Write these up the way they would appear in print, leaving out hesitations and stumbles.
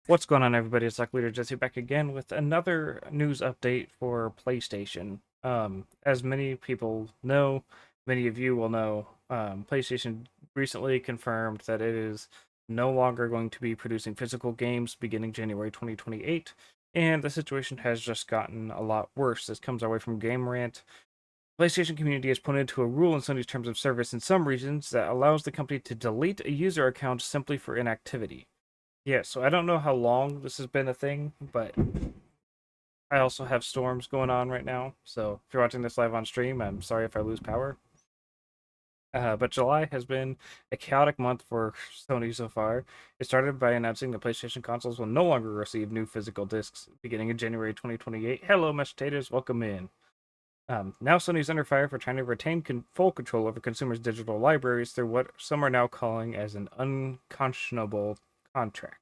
What's going on, everybody? It's AquaLeaderJesse back again with another news update for PlayStation. As many people know, many of you will know, PlayStation recently confirmed that it is no longer going to be producing physical games beginning January 2028, and the situation has just gotten a lot worse. This comes our way from Game Rant. PlayStation community has pointed to a rule in Sony's terms of service in some regions that allows the company to delete a user account simply for inactivity. Yeah, so I don't know how long this has been a thing, but I also have storms going on right now. So if you're watching this live on stream, I'm sorry if I lose power. But July has been a chaotic month for Sony so far. It started by announcing the PlayStation consoles will no longer receive new physical discs beginning in January 2028. Hello, mashed potatoes, welcome in. Now Sony's under fire for trying to retain full control over consumers' digital libraries through what some are now calling as an unconscionable contract.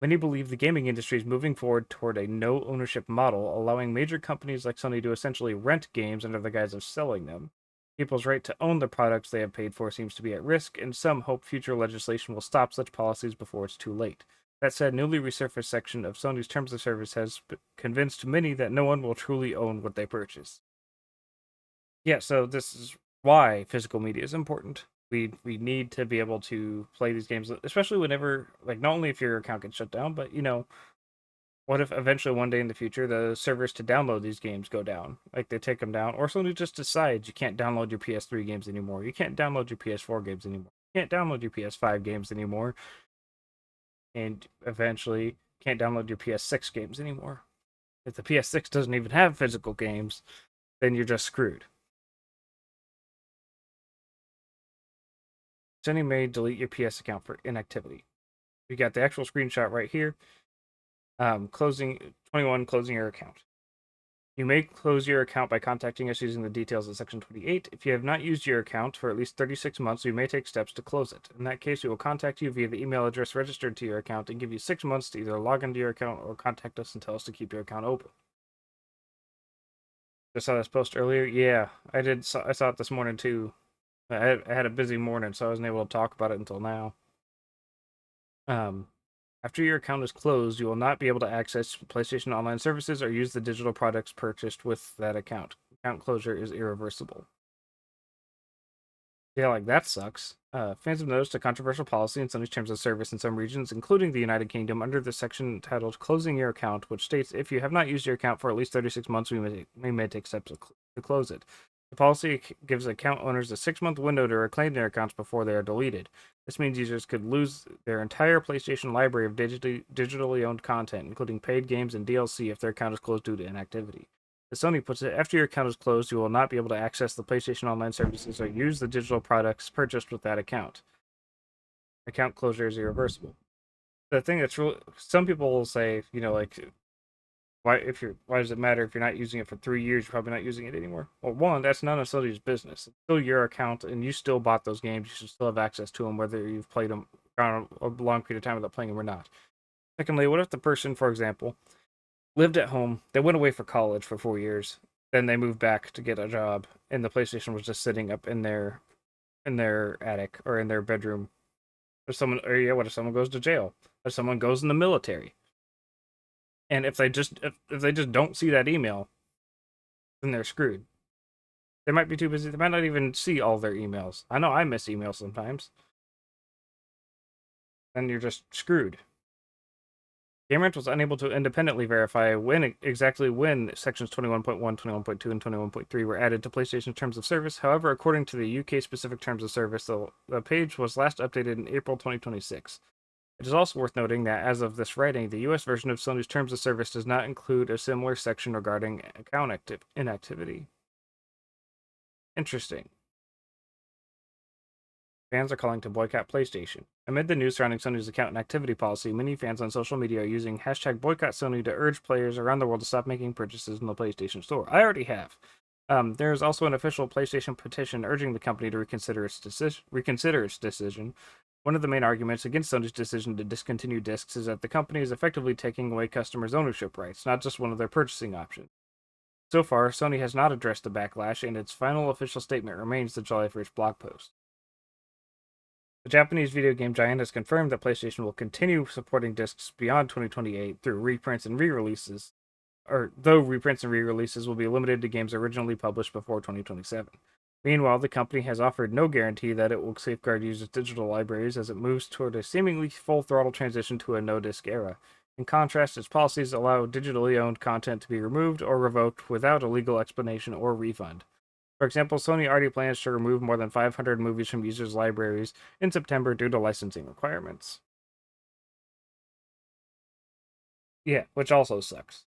Many believe the gaming industry is moving forward toward a no ownership model, allowing major companies like Sony to essentially rent games under the guise of selling them. People's right to own the products they have paid for seems to be at risk, and some hope future legislation will stop such policies before it's too late. That said, newly resurfaced section of Sony's terms of service has convinced many that no one will truly own what they purchase. Yeah, so this is why physical media is important. We need to be able to play these games, especially whenever, like, not only if your account gets shut down, but what if eventually one day in the future the servers to download these games go down, like they take them down, or somebody just decides you can't download your PS3 games anymore, you can't download your PS4 games anymore, you can't download your PS5 games anymore, and eventually can't download your PS6 games anymore. If the PS6 doesn't even have physical games, then you're just screwed. Sony may delete your PS account for inactivity. We got the actual screenshot right here. Closing 21, closing your account. You may close your account by contacting us using the details of Section 28. If you have not used your account for at least 36 months, we may take steps to close it. In that case, we will contact you via the email address registered to your account and give you 6 months to either log into your account or contact us and tell us to keep your account open. Just saw this post earlier. Yeah, I did. I saw it this morning too. I had a busy morning, so I wasn't able to talk about it until now. Um, After your account is closed, you will not be able to access PlayStation Online services or use the digital products purchased with that account. Account closure is irreversible. Yeah, like that sucks. Fans have noticed a controversial policy in Sony's terms of service in some regions, including the United Kingdom, under the section titled Closing Your Account, which states if you have not used your account for at least 36 months, we may take steps to close it. The policy gives account owners a 6-month window to reclaim their accounts before they are deleted. This means users could lose their entire PlayStation library of digitally owned content, including paid games and DLC, if their account is closed due to inactivity. As Sony puts it, after your account is closed, you will not be able to access the PlayStation Online services or use the digital products purchased with that account. Account closure is irreversible. The thing that's really, some people will say, like, why does it matter if you're not using it for 3 years? You're probably not using it anymore. Well, one, that's none of Sony's business. It's still your account, and you still bought those games. You should still have access to them, whether you've played them on a long period of time without playing them or not. Secondly, what if the person, for example, lived at home. They went away for college for 4 years. Then they moved back to get a job, and the PlayStation was just sitting up in their attic or in their bedroom. What if someone goes to jail? If someone goes in the military, and if they just don't see that email, then they're screwed. They might be too busy. They might not even see all their emails. I know I miss emails sometimes. Then you're just screwed. GameRant was unable to independently verify exactly when sections 21.1, 21.2, and 21.3 were added to PlayStation's terms of service. However, according to the UK specific terms of service, the page was last updated in April 2026. It is also worth noting that as of this writing, the US version of Sony's terms of service does not include a similar section regarding account inactivity. Interesting. Fans are calling to boycott PlayStation. Amid the news surrounding Sony's account and activity policy, many fans on social media are using hashtag boycott Sony to urge players around the world to stop making purchases in the PlayStation Store. I already have. There is also an official PlayStation petition urging the company to reconsider its decision. One of the main arguments against Sony's decision to discontinue discs is that the company is effectively taking away customers' ownership rights, not just one of their purchasing options. So far, Sony has not addressed the backlash, and its final official statement remains the July 1st blog post. The Japanese video game giant has confirmed that PlayStation will continue supporting discs beyond 2028 through reprints and re-releases, or though reprints and re-releases will be limited to games originally published before 2027. Meanwhile, the company has offered no guarantee that it will safeguard users' digital libraries as it moves toward a seemingly full-throttle transition to a no-disc era. In contrast, its policies allow digitally owned content to be removed or revoked without a legal explanation or refund. For example, Sony already plans to remove more than 500 movies from users' libraries in September due to licensing requirements. Yeah, which also sucks.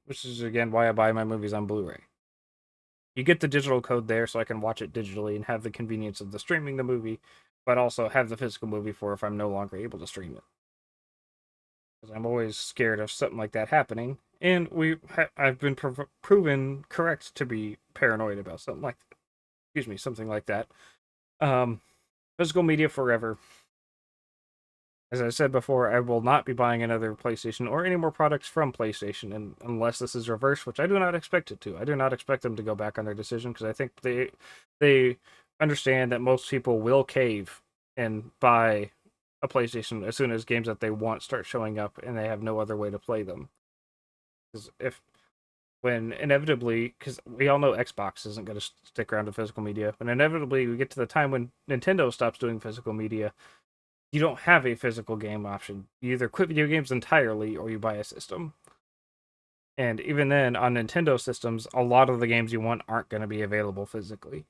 Which is again why I buy my movies on Blu-ray. You get the digital code there so I can watch it digitally and have the convenience of the streaming the movie, but also have the physical movie for if I'm no longer able to stream it. Because I'm always scared of something like that happening, and I've been proven correct to be paranoid about something like that. Um, Physical media forever. As I said before, I will not be buying another PlayStation or any more products from PlayStation, and unless this is reversed, which I do not expect it to. I do not expect them to go back on their decision because I think they understand that most people will cave and buy a PlayStation as soon as games that they want start showing up and they have no other way to play them. Because when inevitably, because we all know Xbox isn't going to stick around to physical media, but inevitably we get to the time when Nintendo stops doing physical media, you don't have a physical game option. You either quit video games entirely or you buy a system. And even then, on Nintendo systems, a lot of the games you want aren't going to be available physically.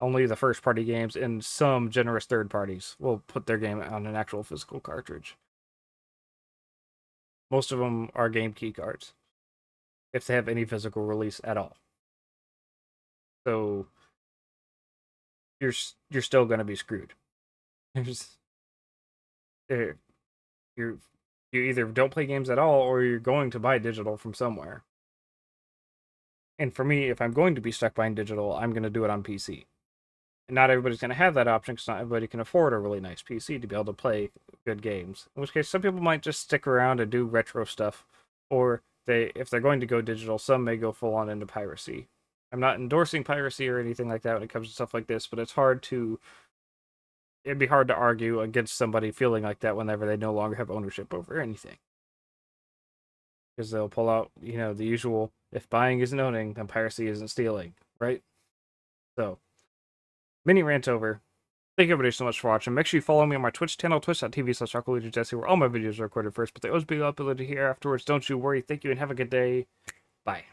Only the first party games and some generous third parties will put their game on an actual physical cartridge. Most of them are game key cards, if they have any physical release at all. So you're still going to be screwed. There's, there, you either don't play games at all or you're going to buy digital from somewhere. And for me, if I'm going to be stuck buying digital, I'm going to do it on PC. And not everybody's going to have that option because not everybody can afford a really nice PC to be able to play good games. In which case, some people might just stick around and do retro stuff, or if they're going to go digital, some may go full on into piracy. I'm not endorsing piracy or anything like that when it comes to stuff like this, but it'd be hard to argue against somebody feeling like that whenever they no longer have ownership over anything. Because they'll pull out, the usual, if buying isn't owning, then piracy isn't stealing, right? So, mini rant over. Thank you everybody so much for watching. Make sure you follow me on my Twitch channel, twitch.tv/AquaLeaderJesse, where all my videos are recorded first, but they always be uploaded here afterwards. Don't you worry. Thank you and have a good day. Bye.